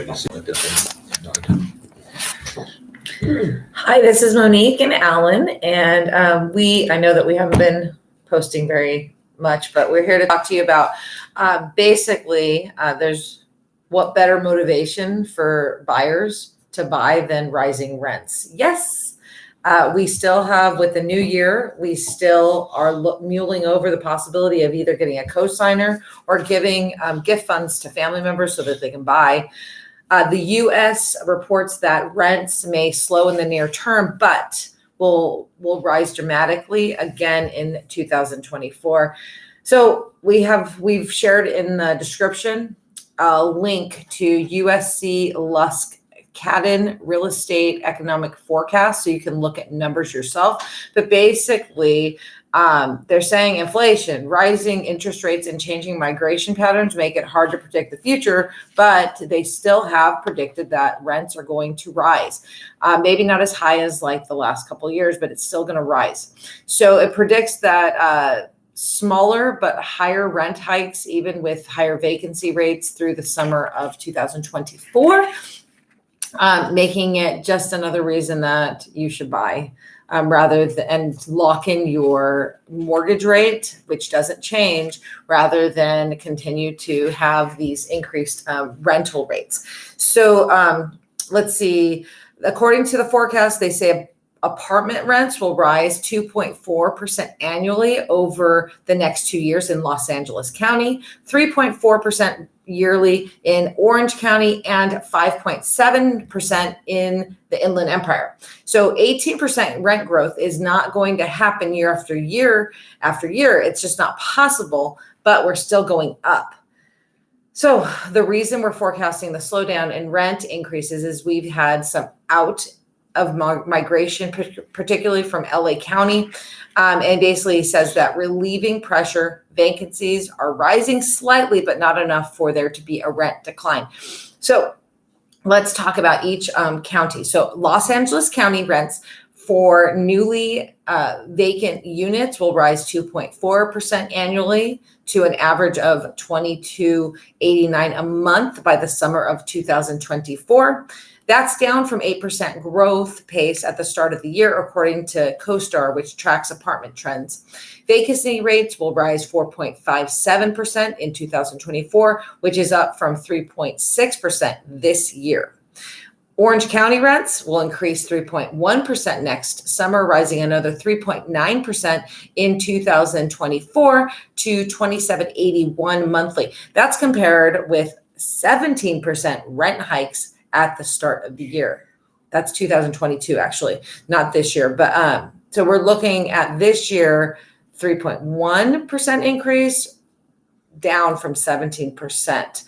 just let this one. Hi, this is Monique and Alan, and I know that we haven't been posting very much, but we're here to talk to you about there's what better motivation for buyers to buy than rising rents. Yes, we still have, with the new year, we still are mulling over the possibility of either getting a cosigner or giving gift funds to family members so that they can buy. The U.S. reports that rents may slow in the near term, but will rise dramatically again in 2024. So we've shared in the description a link to USC Lusk Cadden real estate economic forecast, so you can look at numbers yourself. But basically, they're saying inflation, rising interest rates, and changing migration patterns make it hard to predict the future, but they still have predicted that rents are going to rise. Maybe not as high as like the last couple of years, but it's still going to rise. So it predicts that smaller but higher rent hikes, even with higher vacancy rates through the summer of 2024, making it just another reason that you should buy. And lock in your mortgage rate, which doesn't change, rather than continue to have these increased rental rates. So let's see. According to the forecast, they say apartment rents will rise 2.4% annually over the next 2 years in Los Angeles County, 3.4% yearly in Orange County, and 5.7% in the Inland Empire. So 18% rent growth is not going to happen year after year after year. It's just not possible, but we're still going up. So the reason we're forecasting the slowdown in rent increases is we've had some out of migration, particularly from LA County, and basically says that relieving pressure, vacancies are rising slightly, but not enough for there to be a rent decline. So let's talk about each county. So Los Angeles County rents for newly vacant units will rise 2.4% annually to an average of $22.89 a month by the summer of 2024. That's down from 8% growth pace at the start of the year, according to CoStar, which tracks apartment trends. Vacancy rates will rise 4.57% in 2024, which is up from 3.6% this year. Orange County rents will increase 3.1% next summer, rising another 3.9% in 2024 to $27.81 monthly. That's compared with 17% rent hikes at the start of the year. That's 2022, actually, not this year. But so we're looking at this year, 3.1% increase, down from 17%.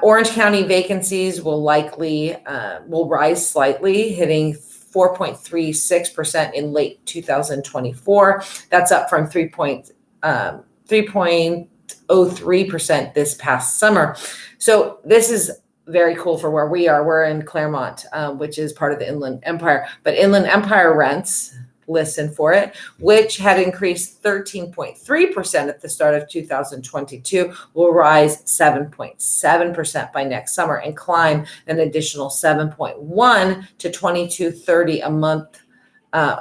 Orange County vacancies will likely will rise slightly, hitting 4.36% in late 2024. That's up from 3.03% this past summer. So this is very cool for where we are. We're in Claremont, which is part of the Inland Empire. But Inland Empire rents, listen for it, which had increased 13.3% at the start of 2022, will rise 7.7% by next summer and climb an additional 7.1 to $22.30 a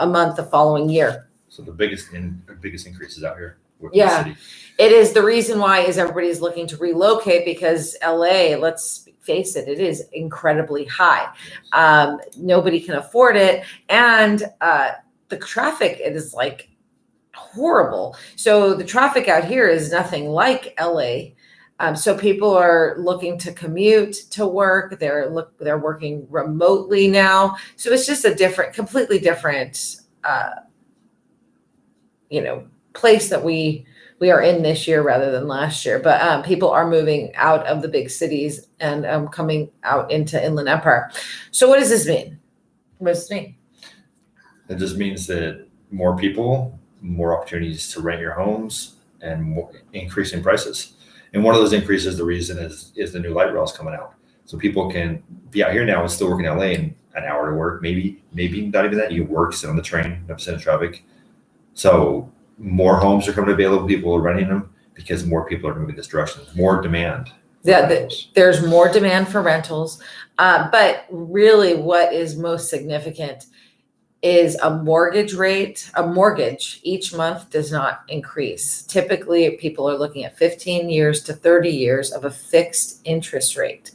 month the following year. So the biggest increases out here. Yeah, it is. The reason why is everybody's looking to relocate because LA, let's face it, it is incredibly high. Nobody can afford it. And the traffic, it is like horrible. So the traffic out here is nothing like LA. So people are looking to commute to work. They're working remotely now. So it's just a completely different, place that we are in this year rather than last year. But people are moving out of the big cities and coming out into Inland Empire. So what does this mean? What does this mean? It just means that more people, more opportunities to rent your homes, and more increasing prices. And one of those increases, the reason is the new light rails coming out. So people can be out here now and still work in LA in an hour to work, maybe not even that. You work, sit on the train, 100% of traffic. So more homes are coming available. People are renting them because more people are moving this direction. More demand There's more demand for rentals. But really what is most significant is a mortgage rate. A mortgage each month does not increase. Typically, people are looking at 15 years to 30 years of a fixed interest rate.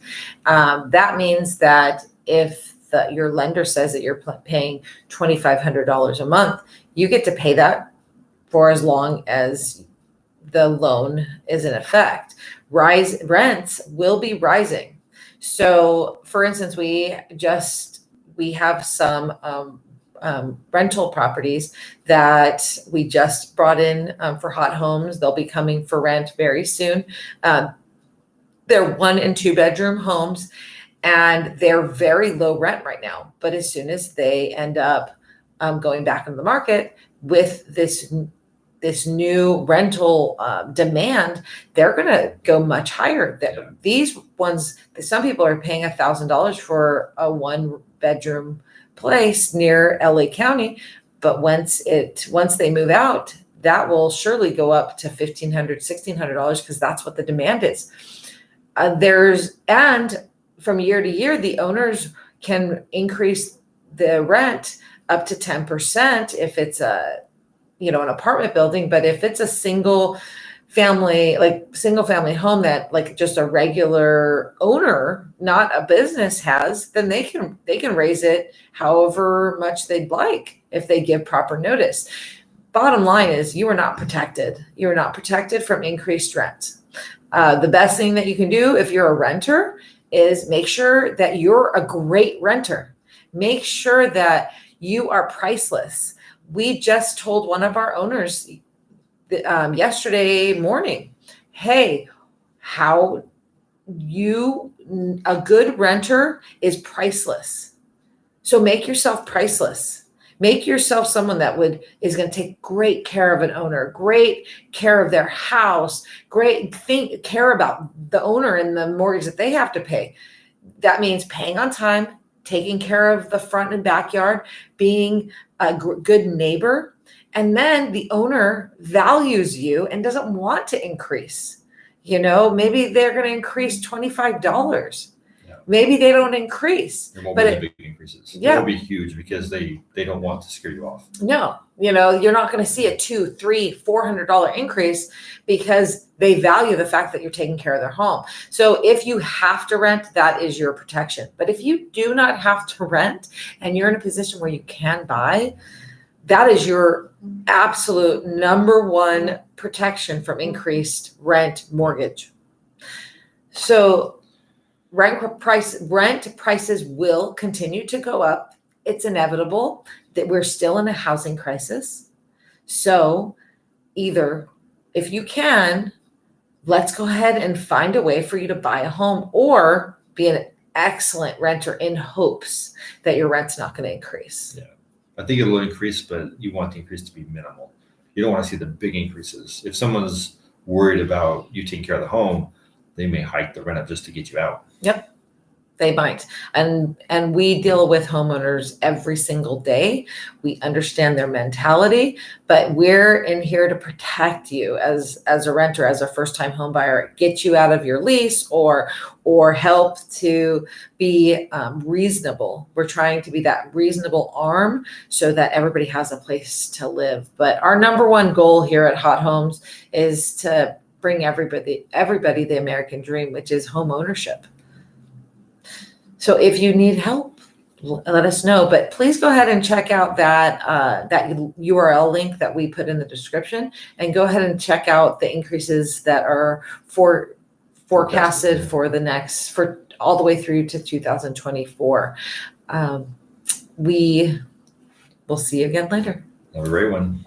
That means that if your lender says that you're paying $2,500 a month, you get to pay that for as long as the loan is in effect. Rents will be rising. So, for instance, we have some rental properties that we just brought in for HOTT Homes. They'll be coming for rent very soon. They're 1 and 2 bedroom homes, and they're very low rent right now. But as soon as they end up going back into the market with this new rental demand, they're going to go much higher. These ones, some people are paying $1,000 for a 1 bedroom place near LA County, but once they move out, that will surely go up to $1,500, $1,600 because that's what the demand is. And from year to year, the owners can increase the rent up to 10% if it's an apartment building. But if it's a single family home that like just a regular owner, not a business has, then they can raise it however much they'd like if they give proper notice. Bottom line is you are not protected. You are not protected from increased rent. The best thing that you can do if you're a renter is make sure that you're a great renter. Make sure that you are priceless. We just told one of our owners yesterday morning, hey, a good renter is priceless. So make yourself priceless. Make yourself someone that is going to take great care of an owner, great care of their house, care about the owner and the mortgage that they have to pay. That means paying on time, taking care of the front and backyard, being a good neighbor. And then the owner values you and doesn't want to increase. Maybe they're going to increase $25. Yeah. Maybe they don't increase. There won't be big increases. Yeah. They won't be huge because they don't want to scare you off. No, you're not going to see a $200, $300, $400 increase because they value the fact that you're taking care of their home. So if you have to rent, that is your protection. But if you do not have to rent and you're in a position where you can buy, that is your absolute number one protection from increased rent mortgage. So rent prices will continue to go up. It's inevitable that we're still in a housing crisis. So either if you can, let's go ahead and find a way for you to buy a home or be an excellent renter in hopes that your rent's not going to increase. Yeah. I think it'll increase, but you want the increase to be minimal. You don't want to see the big increases. If someone's worried about you taking care of the home, they may hike the rent up just to get you out. Yep, they might. And we deal with homeowners every single day. We understand their mentality, but we're in here to protect you as a renter, as a first-time home buyer, get you out of your lease or help to be reasonable. We're trying to be that reasonable arm so that everybody has a place to live. But our number one goal here at HOTT Homes is to bring everybody the American dream, which is home ownership. So if you need help, let us know. But please go ahead and check out that URL link that we put in the description, and go ahead and check out the increases that are forecasted for all the way through to 2024. We will see you again later. Have a great one.